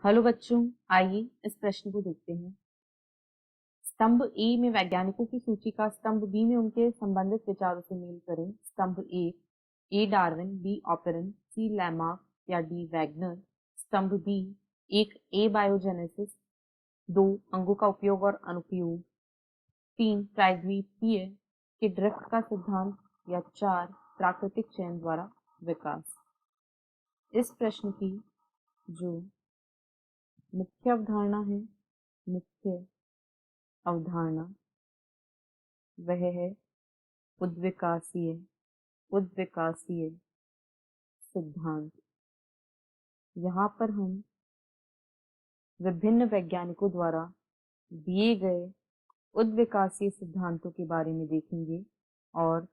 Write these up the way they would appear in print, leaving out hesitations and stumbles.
Hello बच्चों, आइए इस प्रश्न को देखते हैं। स्तंभ ए में वैज्ञानिकों की सूची का स्तंभ बी में उनके संबंधित विचारों से मेल करें। स्तंभ एक, ए डार्विन, बी ऑपेरन, सी लैमार्क या डी वैगनर। स्तंभ बी, एक, ए बायोजेनेसिस, दो, अंगों का उपयोग और अनुप्रयोग, तीन, प्रायद्वीपीय के ड्रिफ्ट का सिद्धांत या चार, प्राकृतिक चयन द्वारा विकास। इस प्रश्न की जो मुख्य अवधारणा है, मुख्य अवधारणा वह है उद्विकासीय सिद्धांत। यहाँ पर हम विभिन्न वैज्ञानिकों द्वारा दिए गए उद्विकासीय सिद्धांतों के बारे में देखेंगे और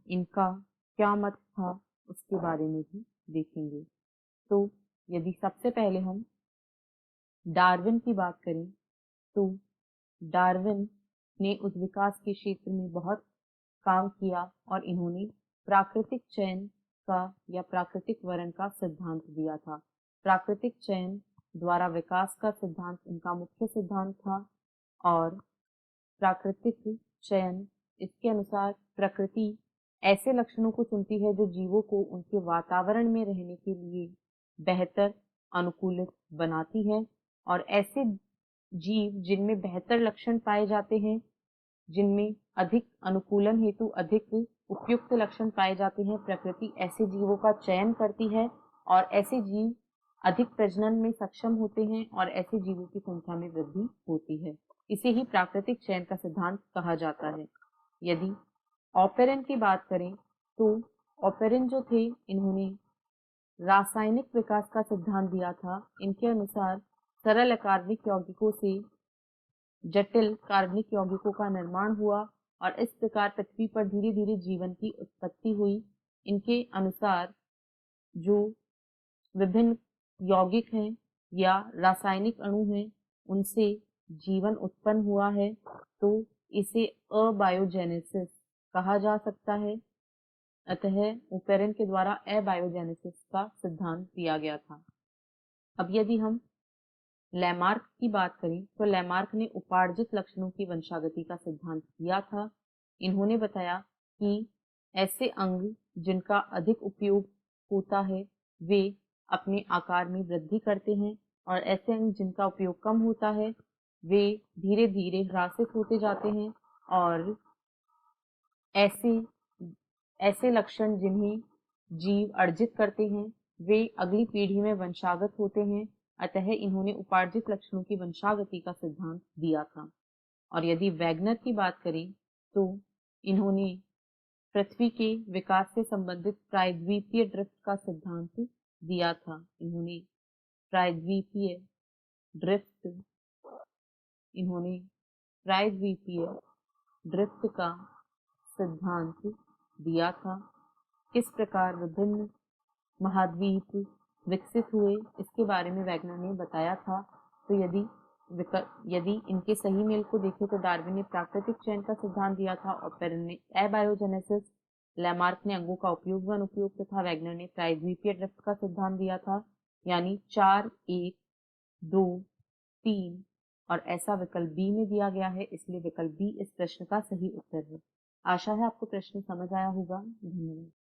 इनका क्या मत था उसके बारे में भी देखेंगे। तो यदि सबसे पहले हम डार्विन की बात करें तो डार्विन ने उद्विकास के क्षेत्र में बहुत काम किया और इन्होंने प्राकृतिक चयन का या प्राकृतिक वरण का सिद्धांत दिया था। प्राकृतिक चयन द्वारा विकास का सिद्धांत इनका मुख्य सिद्धांत था और प्राकृतिक चयन इसके अनुसार प्रकृति ऐसे लक्षणों को चुनती है जो जीवों को उनके वातावरण में रहने के लिए बेहतर अनुकूलित बनाती है और ऐसे जीव जिनमें बेहतर लक्षण पाए जाते हैं, जिनमें अधिक अनुकूलन हेतु अधिक उपयुक्त लक्षण पाए जाते हैं, प्रकृति ऐसे जीवों का चयन करती है और ऐसे जीव अधिक प्रजनन में सक्षम होते हैं और ऐसे जीवों की संख्या में वृद्धि होती है। इसे ही प्राकृतिक चयन का सिद्धांत कहा जाता है। यदि ऑपेरन की बात करें तो ऑपेरन जो थे, इन्होंने रासायनिक विकास का सिद्धांत दिया था। इनके अनुसार सरल अकार्बनिक यौगिकों से जटिल कार्बनिक यौगिकों का निर्माण हुआ और इस प्रकार पृथ्वी पर धीरे धीरे जीवन की उत्पत्ति हुई। इनके अनुसार जो विभिन्न यौगिक हैं या रासायनिक अणु हैं, उनसे जीवन उत्पन्न हुआ है, तो इसे अबायोजेनेसिस कहा जा सकता है। अतः ऑपेरन के द्वारा अबायोजेनेसिस का सिद्धांत दिया गया था। अब यदि हम लैमार्क की बात करें तो लैमार्क ने उपार्जित लक्षणों की वंशागति का सिद्धांत दिया था। इन्होंने बताया कि ऐसे अंग जिनका अधिक उपयोग होता है वे अपने आकार में वृद्धि करते हैं और ऐसे अंग जिनका उपयोग कम होता है वे धीरे धीरे ह्रासित होते जाते हैं और ऐसे लक्षण जिन्हें जीव अर्जित करते हैं वे अगली पीढ़ी में वंशागत होते हैं। अतः इन्होंने उपार्जित लक्षणों की वंशागति का सिद्धांत दिया था। और यदि वैगनर की बात करें तो इन्होंने पृथ्वी के विकास से संबंधित प्रायद्वीपीय ड्रिफ्ट का सिद्धांत दिया था। इन्होंने प्रायद्वीपीय ड्रिफ्ट का सिद्धांत दिया था। किस प्रकार विभिन्न महाद्वीप विकसित हुए इसके बारे में वैगनर ने बताया था। तो यदि इनके सही मेल को देखें तो डार्विन ने प्राकृतिक चयन का सिद्धांत दिया था, ऑपेरन ने अबायोजेनेसिस, लैमार्क ने अंगों का उपयोग व अनुपयोग तथा वैगनर ने प्रायद्वीपीय ड्रिफ्ट का सिद्धांत दिया था। यानी 4, 1, 2, 3 और ऐसा विकल्प बी में दिया गया है, इसलिए विकल्प बी इस प्रश्न का सही उत्तर है। आशा है आपको प्रश्न समझ आया होगा। धन्यवाद।